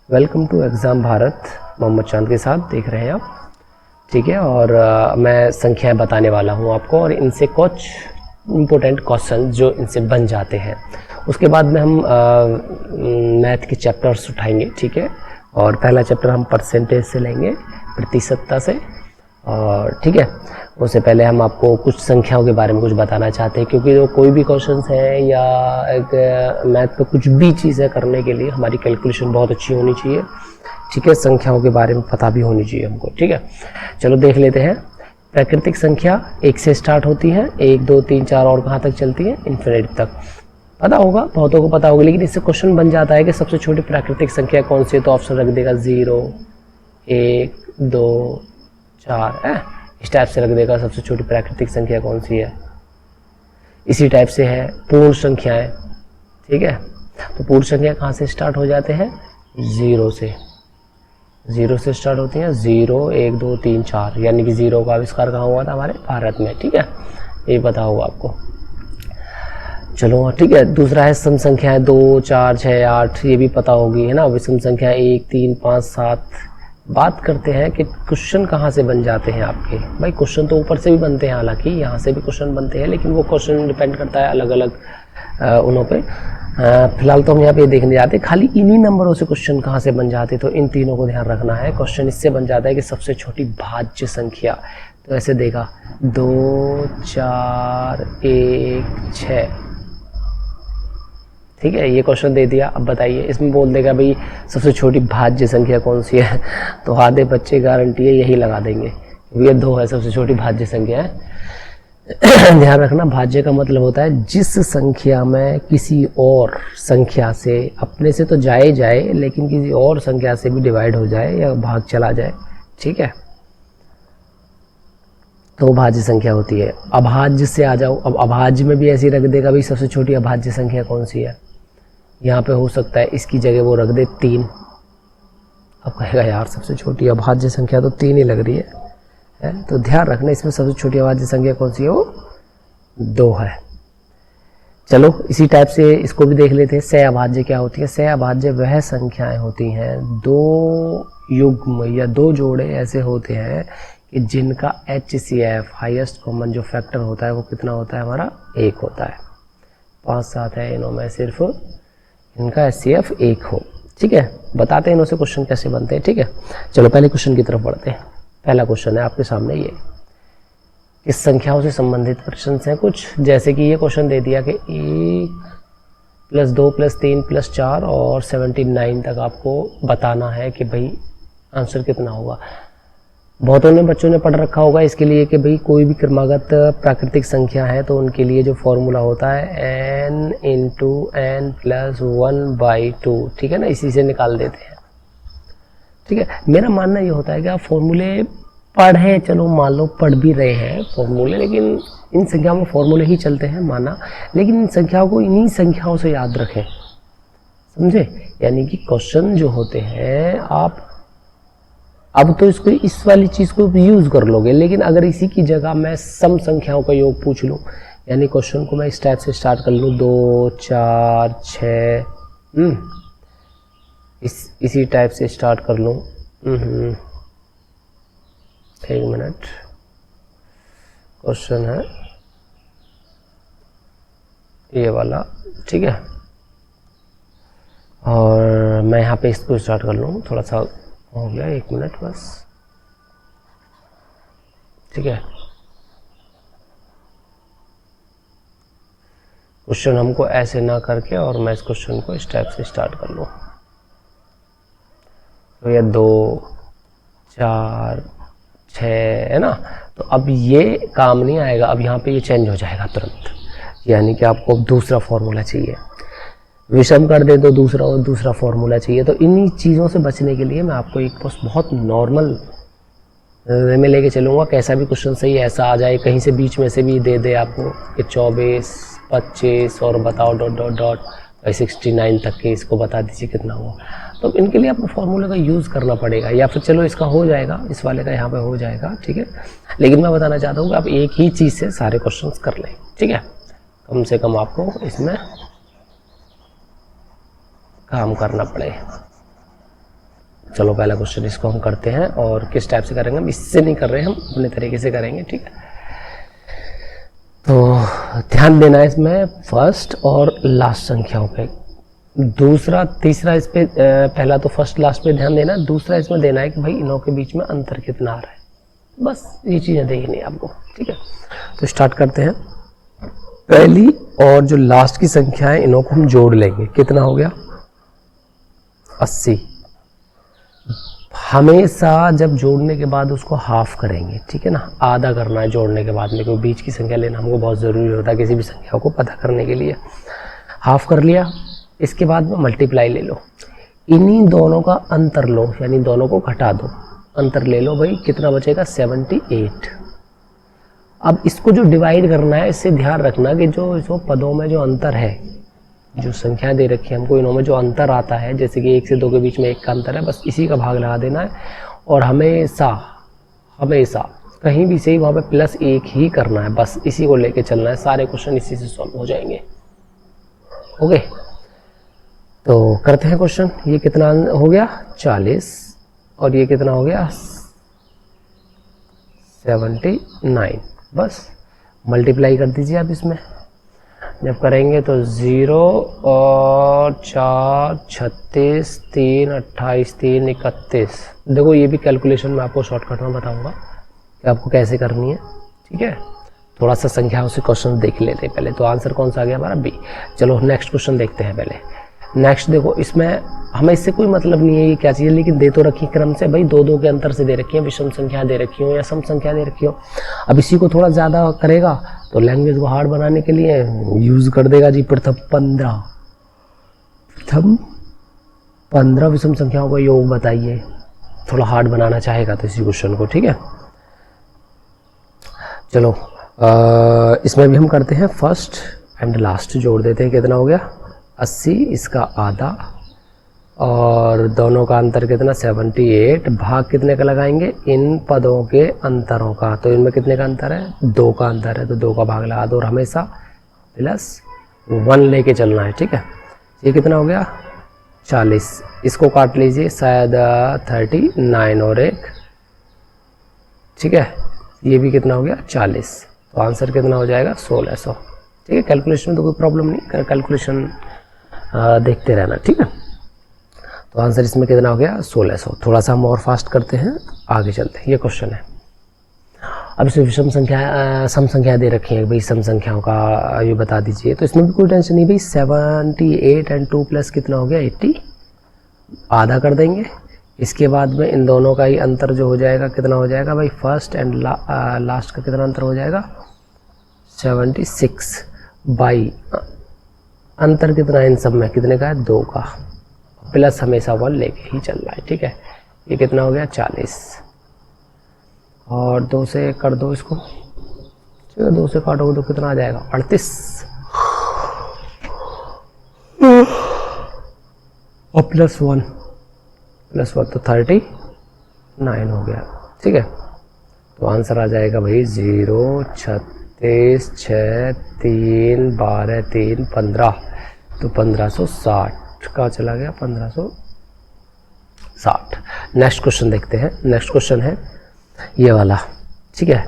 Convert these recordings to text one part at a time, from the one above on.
Welcome to exam Bharat. Mohammad Chand के साथ देख रहे हैं आप, ठीक है। और मैं संख्याएं बताने वाला हूं आपको और इनसे कुछ इम्पोर्टेंट क्वेश्चन जो इनसे बन जाते हैं। उसके बाद में हम मैथ के चैप्टर्स उठाएंगे, ठीक है। और पहला चैप्टर हम परसेंटेज से लेंगे, प्रतिशतता से, और ठीक है। उससे पहले हम आपको कुछ संख्याओं के बारे में कुछ बताना चाहते हैं, क्योंकि जो कोई भी क्वेश्चंस है या एक मैथ पे कुछ भी चीज़ें करने के लिए हमारी कैलकुलेशन बहुत अच्छी होनी चाहिए, ठीक है। संख्याओं के बारे में पता भी होनी चाहिए हमको, ठीक है। चलो देख लेते हैं। प्राकृतिक संख्या 1 से स्टार्ट होती है, 1 2 3 4 और कहाँ तक चलती है? इन्फिनिटी तक। पता होगा, बहुतों को पता होगा, लेकिन इससे क्वेश्चन बन जाता है कि सबसे छोटी प्राकृतिक संख्या कौन सी है, तो ऑप्शन रख देगा 0 1 2 4 है, इस टाइप से रख देगा सबसे छोटी प्राकृतिक संख्या कौन सी है। इसी टाइप से है पूर्ण संख्याएं, ठीक है। तो पूर्ण संख्या कहाँ से स्टार्ट हो जाते हैं? 0 से स्टार्ट होती हैं। 0 1 2 3 4, यानी कि 0 का आविष्कार कहाँ हुआ था? हमारे भारत में, ठीक है। ये पता होगा आपको। चलो ठीक है। दूसरा है सम संख्याएं 2 4 6 8, ये भी पता होगी, है ना। विषम संख्या 1 3 5 7। बात करते हैं कि क्वेश्चन कहाँ से बन जाते हैं आपके। भाई क्वेश्चन तो ऊपर से भी बनते हैं, हालांकि यहाँ से भी क्वेश्चन बनते हैं, लेकिन वो क्वेश्चन डिपेंड करता है अलग अलग उनों पे। फिलहाल तो हम यहाँ पे देखने जाते हैं खाली इन्हीं नंबरों से क्वेश्चन कहाँ से बन जाते, तो इन तीनों को ध्यान रखना है। क्वेश्चन इससे बन जाता है कि सबसे छोटी भाज्य संख्या, तो ऐसे देगा 2 4 1 6, ठीक है। ये क्वेश्चन दे दिया। अब बताइए, इसमें बोल देगा भाई सबसे छोटी भाज्य संख्या कौन सी है, तो आधे बच्चे गारंटी है यही लगा देंगे, ये 2 है सबसे छोटी भाज्य संख्या है। ध्यान रखना, भाज्य का मतलब होता है जिस संख्या में किसी और संख्या से, अपने से तो जाए लेकिन किसी और संख्या से भी डिवाइड हो जाए या भाग चला जाए, ठीक है, तो भाज्य संख्या होती है। अभाज्य से आ जाओ। अब अभाज्य में भी ऐसी रख देगा भाई सबसे छोटी अभाज्य संख्या कौन सी है। यहाँ पे हो सकता है इसकी जगह वो रख दे 3। अब कहेगा यार सबसे छोटी अभाज्य संख्या तो 3 ही लग रही है, तो ध्यान रखना इसमें सबसे छोटी अभाज्य संख्या कौन सी है, वो 2 है। चलो इसी टाइप से इसको भी देख लेते हैं। सह अभाज्य क्या होती है? सह अभाज्य वह संख्याएं होती हैं, 2 युग्म या 2 जोड़े ऐसे होते हैं कि जिनका HCF हाईएस्ट कॉमन जो फैक्टर होता है वो कितना होता है? हमारा 1 होता है। 5 7 है, इनों में सिर्फ इनका HCF 1 हो, ठीक है। बताते हैं इनों से क्वेश्चन कैसे बनते हैं, ठीक है। चलो पहले क्वेश्चन की तरफ बढ़ते हैं। पहला क्वेश्चन है आपके सामने, ये इस संख्याओं से संबंधित प्रश्न हैं कुछ, जैसे कि ये क्वेश्चन दे दिया कि 1 + 2 + 3 + 4 और 79 तक आपको बताना है कि भाई आंसर कितना होगा। बहुतों ने बच्चों ने पढ़ रखा होगा इसके लिए कि भाई कोई भी क्रमागत प्राकृतिक संख्या है तो उनके लिए जो फॉर्मूला होता है n × n + 1/2, ठीक है ना, इसी से निकाल देते हैं, ठीक है। मेरा मानना ये होता है कि आप फॉर्मूले पढ़ें, चलो मान लो पढ़ भी रहे हैं फॉर्मूले, लेकिन इन संख्याओं में फॉर्मूले ही चलते हैं, माना, लेकिन इन संख्याओं को इन्हीं संख्याओं से याद रखें, समझे। यानी कि क्वेश्चन जो होते हैं आप अब तो इसको इस वाली चीज़ को यूज़ कर लोगे, लेकिन अगर इसी की जगह मैं सम संख्याओं का योग पूछ लूँ, यानी क्वेश्चन को मैं इस टाइप से स्टार्ट कर लूँ 2 4 6, इसी टाइप से स्टार्ट कर लूँ। एक मिनट, क्वेश्चन है ये वाला, ठीक है। और मैं यहाँ पे इसको स्टार्ट कर लूँ, थोड़ा सा हो गया, 1 मिनट बस, ठीक है। क्वेश्चन हमको ऐसे ना करके और मैं इस क्वेश्चन को इस टाइप से स्टार्ट कर लूँ, तो ये 2 4 6 है ना। तो अब ये काम नहीं आएगा, अब यहाँ पे ये चेंज हो जाएगा तुरंत, यानी कि आपको दूसरा फॉर्मूला चाहिए। विषम कर दे तो दूसरा फॉर्मूला चाहिए। तो इन्हीं चीज़ों से बचने के लिए मैं आपको एक बहुत नॉर्मल वे में लेके चलूँगा। कैसा भी क्वेश्चन सही ऐसा आ जाए, कहीं से बीच में से भी दे दे आपको कि 24 25 और बताओ ... 69 तक के, इसको बता दीजिए कितना हुआ, तो इनके लिए आपको फॉर्मूले का यूज़ करना पड़ेगा, या फिर चलो इसका हो जाएगा, इस वाले का यहाँ पे हो जाएगा, ठीक है। लेकिन मैं बताना चाहता हूँ कि आप एक ही चीज़ से सारे क्वेश्चन कर लें, ठीक है। कम से कम आपको इसमें काम करना पड़े। चलो पहला क्वेश्चन इसको हम करते हैं, और किस टाइप से करेंगे, हम इससे नहीं कर रहे हैं, हम अपने तरीके से करेंगे, ठीक है। तो ध्यान देना है इसमें फर्स्ट और लास्ट संख्याओं पे, दूसरा तीसरा इस पे पहला तो फर्स्ट लास्ट पे ध्यान देना, दूसरा इसमें देना है कि भाई इनों के बीच में अंतर कितना आ रहा है, बस ये चीज़ें देखनी है आपको, ठीक है। तो स्टार्ट करते हैं। पहली और जो लास्ट की संख्या है इनों को हम जोड़ लेंगे, कितना हो गया 80। हमेशा जब जोड़ने के बाद उसको हाफ करेंगे, ठीक है ना, आधा करना है जोड़ने के बाद में, क्योंकि बीच की संख्या लेना हमको बहुत ज़रूरी होता है किसी भी संख्या को पता करने के लिए। हाफ कर लिया, इसके बाद में मल्टीप्लाई ले लो, इन्हीं दोनों का अंतर लो, यानी दोनों को घटा दो, अंतर ले लो भाई, कितना बचेगा 78। अब इसको जो डिवाइड करना है, इससे ध्यान रखना कि जो पदों में जो अंतर है, जो संख्याएं दे रखी है हमको, इनों में जो अंतर आता है, जैसे कि 1 से 2 के बीच में 1 का अंतर है, बस इसी का भाग लगा देना है, और हमेशा हमेशा कहीं भी से ही वहाँ पे +1 ही करना है, बस इसी को लेके चलना है, सारे क्वेश्चन इसी से सॉल्व हो जाएंगे। ओके, तो करते हैं क्वेश्चन। ये कितना हो गया 40, और ये कितना हो गया 79, बस मल्टीप्लाई कर दीजिए आप इसमें। जब करेंगे तो 0 और 4 36, 3 28, 3 31। देखो ये भी कैलकुलेशन में आपको शॉर्टकट में बताऊंगा कि आपको कैसे करनी है, ठीक है। थोड़ा सा संख्याओं से क्वेश्चन देख लेते हैं पहले। तो आंसर कौन सा आ गया हमारा बी। चलो नेक्स्ट क्वेश्चन देखते हैं पहले। नेक्स्ट देखो, इसमें हमें इससे कोई मतलब नहीं है ये क्या चीज़ है, लेकिन दे तो रखी क्रम से भाई, 2-2 के अंतर से दे रखी है, विषम संख्या दे रखी हो या सम संख्या दे रखी हो। अब इसी को थोड़ा ज़्यादा करेगा तो लैंग्वेज को हार्ड बनाने के लिए यूज़ कर देगा जी प्रथम 15 विषम संख्याओं का योग बताइए, थोड़ा हार्ड बनाना चाहेगा तो इसी क्वेश्चन को, ठीक है। चलो इसमें भी हम करते हैं फर्स्ट एंड लास्ट जोड़ देते हैं। कितना हो गया 80, इसका आधा, और दोनों का अंतर कितना 78। भाग कितने का लगाएंगे, इन पदों के अंतरों का। तो इनमें कितने का अंतर है, 2 का अंतर है, तो 2 का भाग लगा दो, और हमेशा +1 लेके चलना है, ठीक है। ये कितना हो गया 40, इसको काट लीजिए, शायद 39 और 1, ठीक है। ये भी कितना हो गया 40, तो आंसर कितना हो जाएगा 1600, ठीक है। कैलकुलेशन में तो कोई प्रॉब्लम नहीं, कैलकुलेशन देखते रहना, ठीक है। तो आंसर इसमें कितना हो गया 1600। थोड़ा सा हम और फास्ट करते हैं, आगे चलते हैं। ये क्वेश्चन है, अब इसमें विषम संख्या सम संख्या दे रखी है भाई, सम संख्याओं का ये बता दीजिए। तो इसमें भी कोई टेंशन नहीं भाई, 78 एंड 2 प्लस कितना हो गया 80, आधा कर देंगे। इसके बाद में इन दोनों का ही अंतर जो हो जाएगा कितना हो जाएगा भाई, फर्स्ट एंड लास्ट का कितना अंतर हो जाएगा 76 बाई अंतर कितना है इन सब में, कितने का है 2 का, प्लस हमेशा 1 लेके ही चल रहा है, ठीक है। ये कितना हो गया 40, और 2 से कर दो इसको, ठीक है। 2 से काटोगे तो कितना आ जाएगा 38, और +1 तो 39 हो गया, ठीक है। तो आंसर आ जाएगा भाई 0 36 6 3 12 3 15, तो 1560 का चला गया 1560। नेक्स्ट क्वेश्चन देखते हैं। नेक्स्ट क्वेश्चन है ये वाला, ठीक है।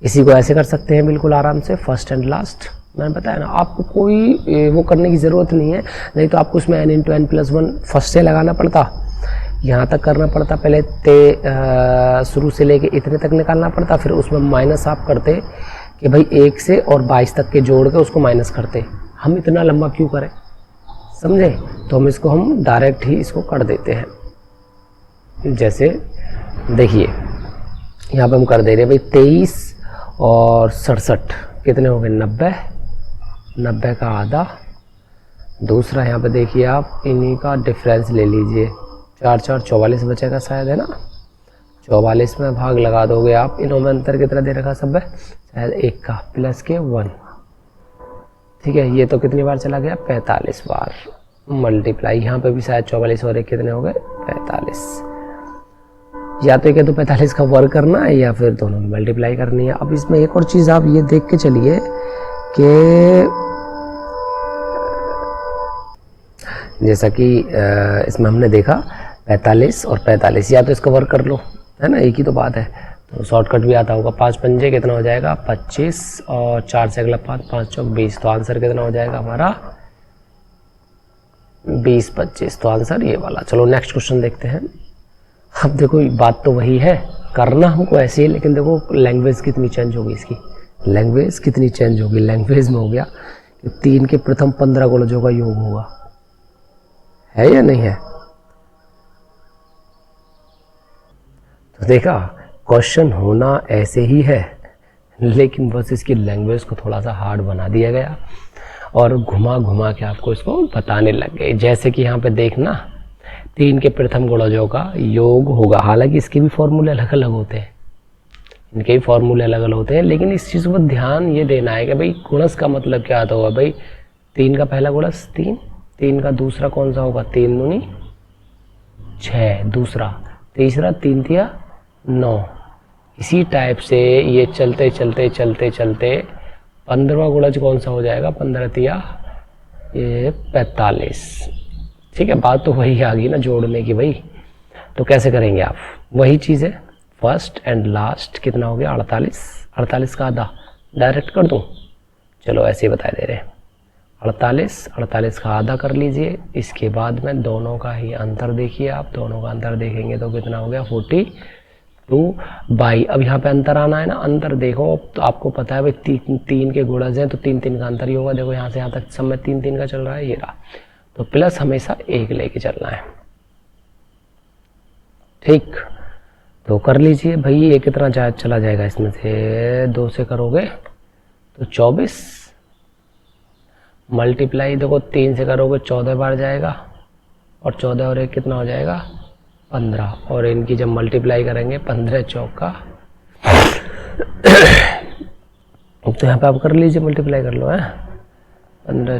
इसी को ऐसे कर सकते हैं बिल्कुल आराम से, फर्स्ट एंड लास्ट। मैंने बताया ना, आपको कोई वो करने की ज़रूरत नहीं है, नहीं तो आपको उसमें n × n+1 फर्स्ट से लगाना पड़ता, यहाँ तक करना पड़ता, पहले शुरू से लेके इतने तक निकालना पड़ता, फिर उसमें माइनस आप करते कि भाई 1 से और 22 तक के जोड़ के उसको माइनस करते। हम इतना लंबा क्यों करें, समझे। तो हम इसको हम डायरेक्ट ही इसको कर देते हैं। जैसे देखिए यहाँ पे हम कर दे रहे हैं भाई 23 और 67 कितने हो गए 90, 90 का आधा। दूसरा यहाँ पे देखिए आप इन्हीं का डिफरेंस ले लीजिए, 4 4 44 बचेगा शायद, है ना। 44 में भाग लगा दोगे आप, इन्हों में अंतर कितना दे रखा सब है, शायद 1 का, प्लस के 1, ठीक है। ये तो कितनी बार चला गया 45 बार, मल्टीप्लाई यहाँ पे भी शायद 44 और 1 कितने हो गए 45। या तो क्या तो 45 का वर्ग करना है या फिर दोनों की मल्टीप्लाई करनी है। अब इसमें एक और चीज़ आप ये देख के चलिए कि जैसा कि इसमें हमने देखा 45 और 45, या तो इसका वर्क कर लो, है ना, एक ही तो बात है, तो शॉर्टकट भी आता होगा। 5 पंजे कितना हो जाएगा 25 और 4 से अगला 5, 5 चौक 20, तो आंसर कितना हो जाएगा हमारा 20 25, तो आंसर ये वाला। चलो नेक्स्ट क्वेश्चन देखते हैं। अब देखो बात तो वही है, करना हमको ऐसे ही, लेकिन देखो लैंग्वेज कितनी चेंज होगी इसकी, लैंग्वेज कितनी चेंज होगी। लैंग्वेज में हो गया कि 3 के प्रथम 15 गुणजों का योग होगा, है या नहीं है। तो देखा क्वेश्चन होना ऐसे ही है, लेकिन बस इसकी लैंग्वेज को थोड़ा सा हार्ड बना दिया गया और घुमा घुमा के आपको इसको बताने लग गए। जैसे कि यहाँ पे देखना 3 के प्रथम गुणजों का योग होगा, हालांकि इसके भी फॉर्मूले अलग अलग होते हैं, इनके भी फॉर्मूले अलग अलग होते हैं, लेकिन इस चीज़ पर ध्यान ये देना है कि भाई गुणज का मतलब क्या आता होगा। भाई 3 का पहला गुणज 3, 3 का दूसरा कौन सा होगा 3 दूनी 6 दूसरा, तीसरा 3 तिया 9। इसी टाइप से ये चलते चलते चलते चलते 15वां गुणज कौन सा हो जाएगा 15 तिया ये 45। ठीक है, बात तो वही आ गई ना जोड़ने की भाई। तो कैसे करेंगे आप, वही चीज़ है, फर्स्ट एंड लास्ट कितना हो गया 48, 48 का आधा डायरेक्ट कर दूं, चलो ऐसे ही बता दे रहे हैं 48, 48 का आधा कर लीजिए। इसके बाद में दोनों का ही अंतर देखिए, आप दोनों का अंतर देखेंगे तो कितना हो गया 42/। अब यहाँ पे अंतर आना है ना, अंतर देखो तो आपको पता है भाई 3 के गुणज हैं तो 3 3 का अंतर ही होगा। देखो यहाँ से यहाँ तक सब में 3 3 का चल रहा है, ये रहा, तो प्लस हमेशा 1 लेके चलना है। ठीक, तो कर लीजिए भाई, ये कितना चला जाएगा इसमें से 2 से करोगे तो 24 मल्टीप्लाई, देखो 3 से करोगे 14 बार जाएगा और 14 और 1 कितना हो जाएगा 15, और इनकी जब मल्टीप्लाई करेंगे 15 चौका तो यहाँ पे आप कर लीजिए मल्टीप्लाई कर लो है 15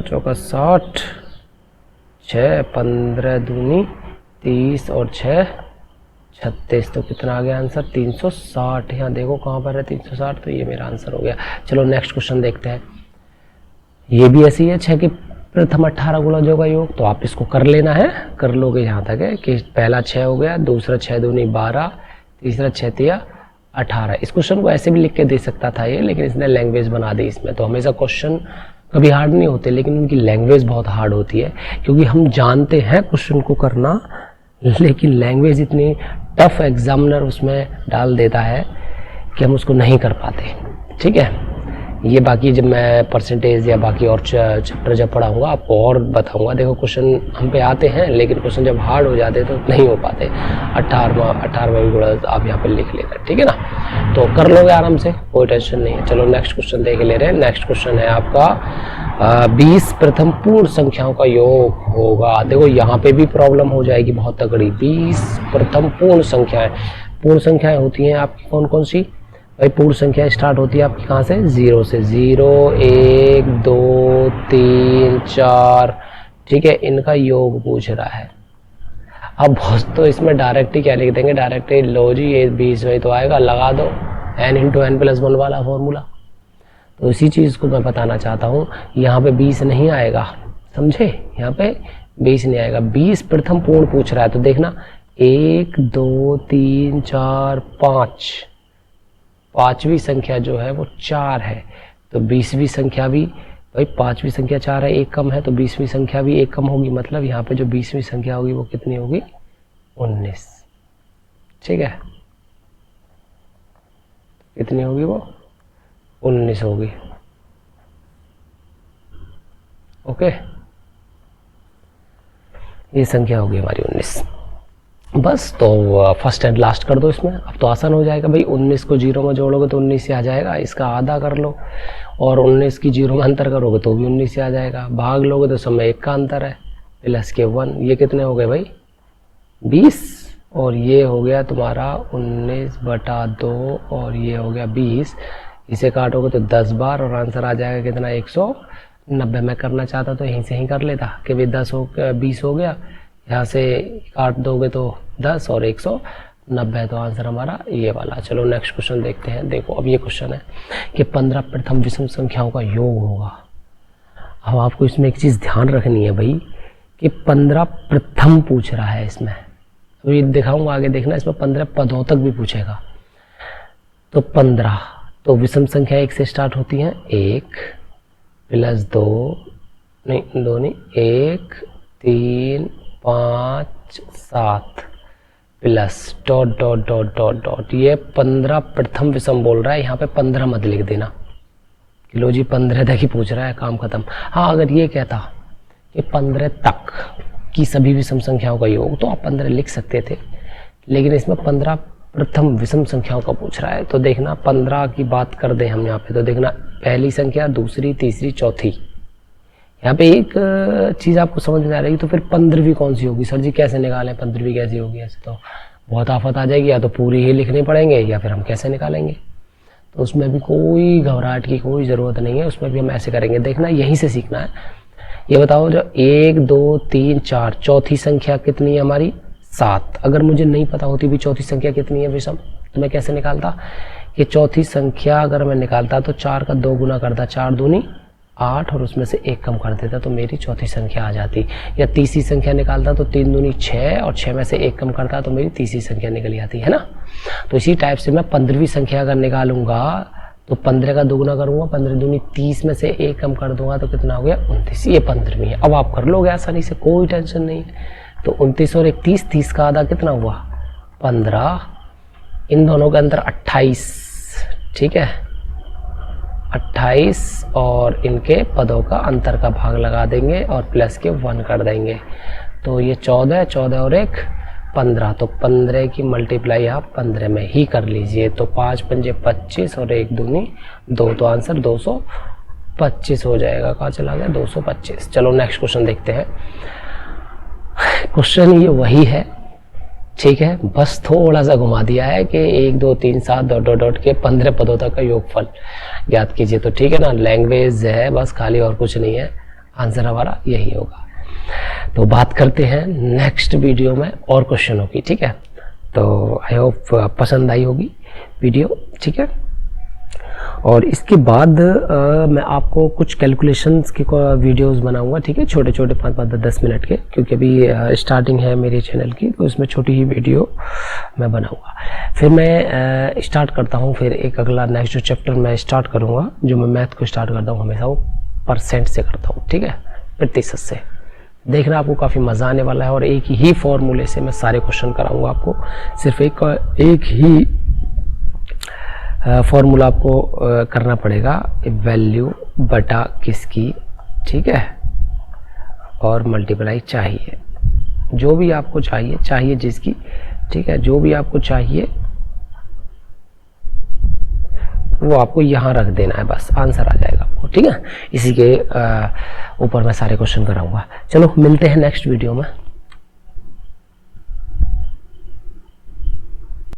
चौका 60, 6 15 दूनी 30 और 6 36, तो कितना आ गया आंसर 360। यहाँ देखो कहाँ पर है 360, तो ये मेरा आंसर हो गया। चलो नेक्स्ट क्वेश्चन देखते हैं। ये भी ऐसी है 6 के प्रथम 18 गुणजों का योग, तो आप इसको कर लेना है, कर लोगे यहाँ तक है कि पहला 6 हो गया, दूसरा 6 दूनी 12, तीसरा 6 तिया 18। इस क्वेश्चन को ऐसे भी लिख के दे सकता था ये, लेकिन इसने लैंग्वेज बना दी इसमें। तो हमेशा क्वेश्चन कभी हार्ड नहीं होते, लेकिन उनकी लैंग्वेज बहुत हार्ड होती है, क्योंकि हम जानते हैं क्वेश्चन को करना, लेकिन लैंग्वेज इतनी टफ एग्जामिनर उसमें डाल देता है कि हम उसको नहीं कर पाते। ठीक है, ये बाकी जब मैं परसेंटेज या बाकी और चैप्टर जब पढ़ाऊंगा आपको और बताऊंगा। देखो क्वेश्चन हम पे आते हैं, लेकिन क्वेश्चन जब हार्ड हो जाते तो नहीं हो पाते। 18वां भी गुणज आप यहाँ पे लिख लेना, ठीक है ना, तो कर लोगे आराम से, कोई टेंशन नहीं है। चलो नेक्स्ट क्वेश्चन देख ले रहे हैं। नेक्स्ट क्वेश्चन है आपका 20 प्रथम पूर्ण संख्याओं का योग होगा। देखो यहाँ पे भी प्रॉब्लम हो जाएगी बहुत तगड़ी। 20 प्रथम पूर्ण संख्याएं, पूर्ण संख्याएं होती हैं आपकी कौन कौन सी भाई। पूर्ण संख्या स्टार्ट होती है आपकी कहाँ से 0 से, 0 1 2 3 4, ठीक है, इनका योग पूछ रहा है। अब बहुत तो इसमें डायरेक्ट ही क्या लिख देंगे, डायरेक्ट ही लो जी ये 20 वही तो आएगा, लगा दो n × n+1 वाला फॉर्मूला। तो इसी चीज़ को मैं बताना चाहता हूँ, यहाँ पे 20 नहीं आएगा, समझे, यहाँ पे 20 नहीं आएगा। 20 प्रथम पूर्ण पूछ रहा है, तो देखना 1 2 3 4 5, पांचवी संख्या जो है वो 4 है, तो 20वीं संख्या भी भाई, पांचवी संख्या 4 है, एक कम है, तो 20वीं संख्या भी एक कम होगी, मतलब यहाँ पे जो 20वीं संख्या होगी वो कितनी होगी 19। ठीक है, कितनी होगी वो 19 होगी। ओके, ये संख्या होगी हमारी 19। बस, तो फर्स्ट एंड लास्ट कर दो इसमें। अब तो आसान हो जाएगा भाई, 19 को 0 में जोड़ोगे तो 19 से आ जाएगा, इसका आधा कर लो, और 19 की 0 में अंतर करोगे तो भी 19 से आ जाएगा, भाग लोगे तो सब में 1 का अंतर है, प्लस के 1, ये कितने हो गए भाई 20, और ये हो गया तुम्हारा 19/2, और ये हो गया 20, इसे काटोगे तो 10 बार और आंसर आ जाएगा कितना 190। मैं करना चाहता तो यहीं से ही कर लेता कि भाई 20 हो गया, यहाँ से काट दोगे तो 10 और 190, तो आंसर हमारा ये वाला। चलो नेक्स्ट क्वेश्चन देखते हैं। देखो अब ये क्वेश्चन है कि 15 प्रथम विषम संख्याओं का योग होगा। अब आपको इसमें एक चीज़ ध्यान रखनी है भाई कि 15 प्रथम पूछ रहा है इसमें, तो ये दिखाऊंगा आगे, देखना इसमें 15 पदों तक भी पूछेगा। तो 15, तो विषम संख्या 1 से स्टार्ट होती हैं, 1 + 2 नहीं 2 नहीं 1 3 5 7 plus dot dot dot dot dot, ये 15 प्रथम विषम बोल रहा है, यहाँ पे 15 मत लिख देना कि लो जी 15 तक ही पूछ रहा है, काम खत्म। हाँ, अगर ये कहता कि 15 तक की सभी विषम संख्याओं का योग, तो आप 15 लिख सकते थे, लेकिन इसमें 15 प्रथम विषम संख्याओं का पूछ रहा है। तो देखना 15 की बात कर दें हम यहाँ पे, तो देखना पहली संख्या, दूसरी, तीसरी, चौथी। यहाँ पे एक चीज़ आपको समझ में आ रही है, तो फिर 15वीं कौन सी होगी? सर जी कैसे निकालें, 15वीं कैसी होगी? ऐसे तो बहुत आफत आ जाएगी, या तो पूरी ही लिखनी पड़ेंगे या फिर हम कैसे निकालेंगे। तो उसमें भी कोई घबराहट की कोई ज़रूरत नहीं है, उसमें भी हम ऐसे करेंगे। देखना यहीं से सीखना है। ये बताओ, जो 1 2 3 4 चौथी संख्या कितनी है हमारी? 7। अगर मुझे नहीं पता होती भी चौथी संख्या कितनी है विषम, तो मैं कैसे निकालता कि चौथी संख्या अगर मैं निकालता तो 4 का 2 गुना करता, 4 दूनी 8 और उसमें से 1 कम कर देता, तो मेरी चौथी संख्या आ जाती। या तीसरी संख्या निकालता तो 3 दूनी 6 और 6 में से 1 कम करता, तो मेरी तीसरी संख्या निकल आती है ना। तो इसी टाइप से मैं 15वीं संख्या अगर निकालूंगा तो 15 का 2 गुना करूंगा, 15 दूनी 30 में से 1 कम कर दूंगा, तो कितना हो गया? 29। ये 15वीं है। अब आप कर लोगे आसानी से, कोई टेंशन नहीं है। तो 29 और 1 30, 30 का आधा कितना हुआ? 15। इन दोनों के अंतर 28, ठीक है 28, और इनके पदों का अंतर का भाग लगा देंगे और प्लस के 1 कर देंगे, तो ये 14, 14 और 1 15। तो 15 की मल्टीप्लाई आप 15 में ही कर लीजिए। तो 5 पंजे 25 और 1 दूनी 2, तो आंसर 225 हो जाएगा। कहाँ चला गया? 225। चलो नेक्स्ट क्वेश्चन देखते हैं। क्वेश्चन ये वही है, ठीक है, बस थोड़ा सा घुमा दिया है कि 1 2 3 7 डॉट डॉट डॉट के 15 पदों तक का योगफल ज्ञात कीजिए। तो ठीक है ना, लैंग्वेज है बस खाली, और कुछ नहीं है। आंसर हमारा यही होगा। तो बात करते हैं नेक्स्ट वीडियो में और क्वेश्चनों की, ठीक है। तो आई होप पसंद आई होगी वीडियो, ठीक है। और इसके बाद मैं आपको कुछ कैलकुलेशंस की वीडियोस बनाऊंगा, ठीक है, छोटे छोटे 5-10 मिनट के, क्योंकि अभी स्टार्टिंग है मेरे चैनल की, तो इसमें छोटी ही वीडियो मैं बनाऊंगा। फिर मैं स्टार्ट करता हूँ, फिर एक अगला नेक्स्ट जो चैप्टर मैं स्टार्ट करूँगा, जो मैं मैथ को स्टार्ट करता हूँ हमेशा वो % से करता हूँ, ठीक है, प्रतिशत से। देखना आपको काफ़ी मज़ा आने वाला है, और एक ही फॉर्मूले से मैं सारे क्वेश्चन कराऊंगा आपको। सिर्फ एक ही फॉर्मूला आपको करना पड़ेगा, वैल्यू बटा किसकी, ठीक है, और मल्टीप्लाई चाहिए, जो भी आपको चाहिए जिसकी, ठीक है, जो भी आपको चाहिए वो आपको यहाँ रख देना है, बस आंसर आ जाएगा आपको, ठीक है। इसी के ऊपर मैं सारे क्वेश्चन कराऊंगा। चलो मिलते हैं नेक्स्ट वीडियो में।